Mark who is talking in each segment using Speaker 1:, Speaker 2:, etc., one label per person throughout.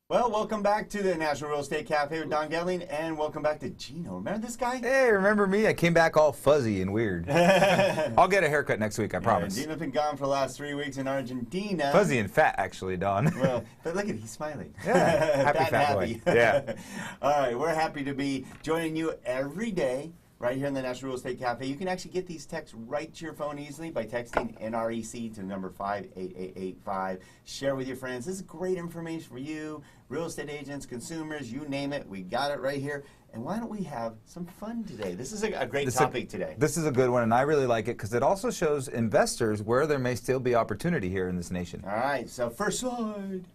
Speaker 1: Well, welcome back to the National Real Estate Cafe with Don Gatling, and welcome back to Gino. Remember this guy?
Speaker 2: Hey, remember me? I came back all fuzzy and weird. I'll get a haircut next week, I promise.
Speaker 1: Gino's been gone for the last 3 weeks in Argentina.
Speaker 2: Fuzzy and fat, actually, Don.
Speaker 1: Well, but look at him, he's smiling.
Speaker 2: Yeah, fat boy. Yeah.
Speaker 1: All right, we're happy to be joining you every day right here in the National Real Estate Cafe. You can actually get these texts right to your phone easily by texting NREC to the number 58885. Share with your friends. This is great information for you, real estate agents, consumers, you name it. We got it right here. And why don't we have some fun today? This is a great topic today.
Speaker 2: This is a good one, and I really like it because it also shows investors where there may still be opportunity here in this nation.
Speaker 1: All right, so first slide.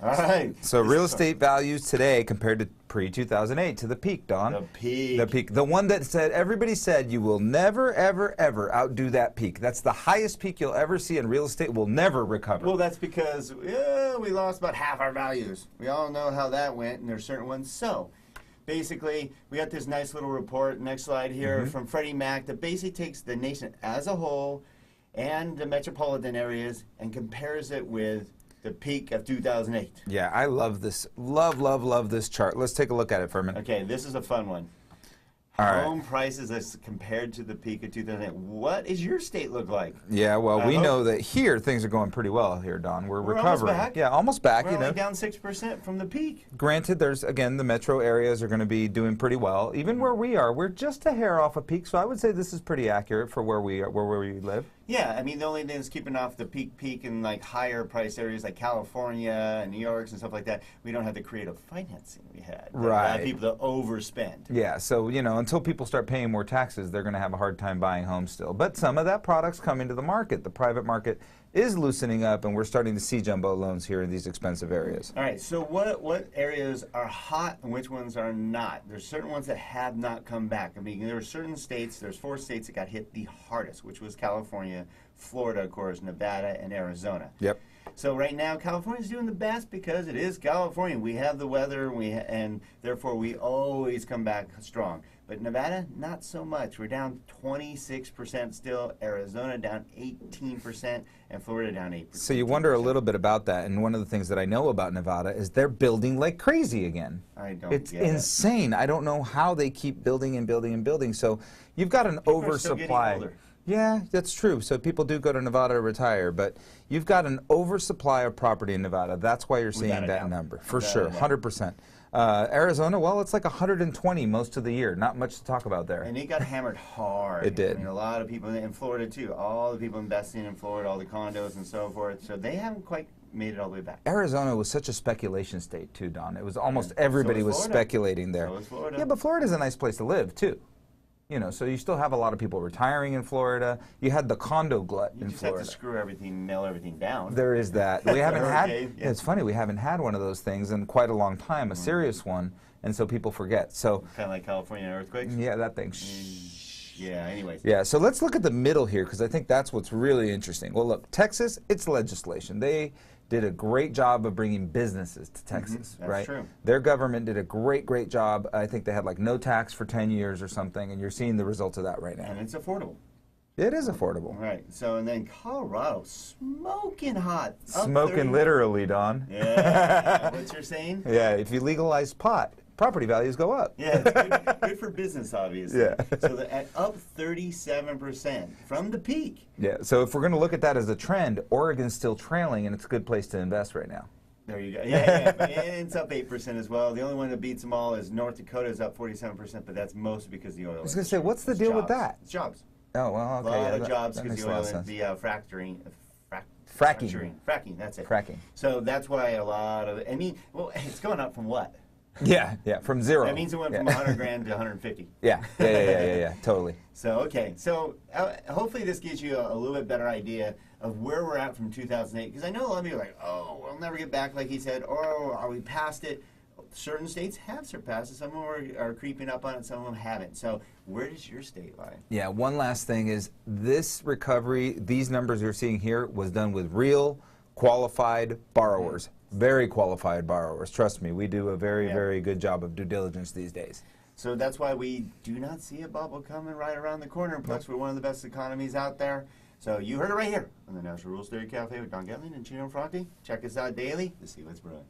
Speaker 1: All right.
Speaker 2: So real estate values today compared to pre-2008 to the peak, Don.
Speaker 1: The peak.
Speaker 2: The peak. The one that said, everybody said you will never, ever, ever outdo that peak. That's the highest peak you'll ever see in real estate, will never recover.
Speaker 1: Well, that's because we lost about half our values. We all know how that went, and there's certain ones. So basically, we got this nice little report, next slide here, from Freddie Mac that basically takes the nation as a whole and the metropolitan areas and compares it with the peak of 2008.
Speaker 2: Yeah, I love this. Love this chart. Let's take a look at it for a minute.
Speaker 1: Okay, this is a fun one.
Speaker 2: All right.
Speaker 1: Home prices as compared to the peak of 2008. What does your state look like?
Speaker 2: Yeah, well, we know that here things are going pretty well here, Don. We're recovering.
Speaker 1: Almost back.
Speaker 2: Yeah, almost back.
Speaker 1: We're only down 6% from the peak.
Speaker 2: Granted, there's, again, the metro areas are going to be doing pretty well. Even where we are, we're just a hair off a peak, so I would say this is pretty accurate for where we are, where we live.
Speaker 1: Yeah, I mean, the only thing that's keeping off the peak in like higher price areas like California and New York and stuff like that, we don't have the creative financing we had.
Speaker 2: Right.
Speaker 1: A lot of people that overspend.
Speaker 2: Yeah, so, you know, until people start paying more taxes, they're going to have a hard time buying homes still. But some of that product's coming to the market. The private market is loosening up, and we're starting to see jumbo loans here in these expensive areas.
Speaker 1: All right, so what areas are hot and which ones are not? There's certain ones that have not come back. I mean, there are certain states, there's 4 states that got hit the hardest, which was California, Florida, of course, Nevada, and Arizona.
Speaker 2: Yep.
Speaker 1: So right now, California's doing the best because it is California. We have the weather, and therefore we always come back strong. But Nevada, not so much. We're down 26% still. Arizona down 18%, and Florida down 8%.
Speaker 2: So you wonder a little bit about that. And one of the things that I know about Nevada is they're building like crazy again.
Speaker 1: I don't
Speaker 2: It's
Speaker 1: get
Speaker 2: insane. I don't know how they keep building and building and building. So you've got an
Speaker 1: People are still getting
Speaker 2: oversupply.
Speaker 1: older.
Speaker 2: Yeah, that's true. So people do go to Nevada to retire, but you've got an oversupply of property in Nevada. That's why you're seeing that number, for sure, 100%. Arizona, well, it's like 120 most of the year. Not much to talk about there.
Speaker 1: And it got hammered hard.
Speaker 2: It did.
Speaker 1: I mean, a lot of people in Florida, too. All the people investing in Florida, all the condos and so forth. So they haven't quite made it all the way back.
Speaker 2: Arizona was such a speculation state, too, Don. It was almost everybody was speculating there.
Speaker 1: So was Florida.
Speaker 2: Yeah, but Florida's a nice place to live, too. You know, so you still have a lot of people retiring in Florida. You had the condo glut in Florida.
Speaker 1: You just have to screw everything, nail everything down.
Speaker 2: There is that. We haven't had,
Speaker 1: yeah.
Speaker 2: it's funny, we haven't had one of those things in quite a long time, a serious one, and so people forget. So
Speaker 1: kind of like California earthquakes?
Speaker 2: Yeah, that thing.
Speaker 1: Yeah, anyways.
Speaker 2: Yeah, so let's look at the middle here, because I think that's what's really interesting. Well, look, Texas, it's legislation. They did a great job of bringing businesses to Texas,
Speaker 1: that's
Speaker 2: right?
Speaker 1: True.
Speaker 2: Their government did a great job. I think they had like no tax for 10 years or something, and you're seeing the results of that right now.
Speaker 1: And it's affordable.
Speaker 2: It is affordable.
Speaker 1: Right. So, and then Colorado, smoking hot.
Speaker 2: Smoking literally, Don.
Speaker 1: Yeah. What you're saying?
Speaker 2: Yeah, if you legalize pot, property values go up.
Speaker 1: Yeah, it's good for business, obviously.
Speaker 2: Yeah.
Speaker 1: So up 37% from the peak.
Speaker 2: Yeah, so if we're going to look at that as a trend, Oregon's still trailing, and it's a good place to invest right now.
Speaker 1: There you go. Yeah, but it's up 8% as well. The only one that beats them all is North Dakota is up 47%, but that's mostly because of the oil.
Speaker 2: I was going to say, what's the deal with that?
Speaker 1: It's jobs.
Speaker 2: Oh, well, okay.
Speaker 1: A lot of jobs because
Speaker 2: the
Speaker 1: the oil
Speaker 2: sense.
Speaker 1: the fracking, that's it.
Speaker 2: Fracking.
Speaker 1: So that's why a lot of, I mean, well, it's going up from what?
Speaker 2: Yeah, from zero.
Speaker 1: That means it went from 100 grand to 150.
Speaker 2: Yeah, totally.
Speaker 1: So, okay. So, hopefully this gives you a little bit better idea of where we're at from 2008. Because I know a lot of people are like, oh, we'll never get back like he said, or are we past it? Certain states have surpassed it. Some of them are creeping up on it. Some of them haven't. So where does your state lie? Yeah,
Speaker 2: one last thing is this recovery, these numbers you're seeing here, was done with real qualified borrowers. Very qualified borrowers. Trust me, we do a very good job of due diligence these days.
Speaker 1: So that's why we do not see a bubble coming right around the corner. And plus, we're one of the best economies out there. So you heard it right here on the National Real Estate Cafe with Don Gatling and Gino Franti. Check us out daily to see what's brewing.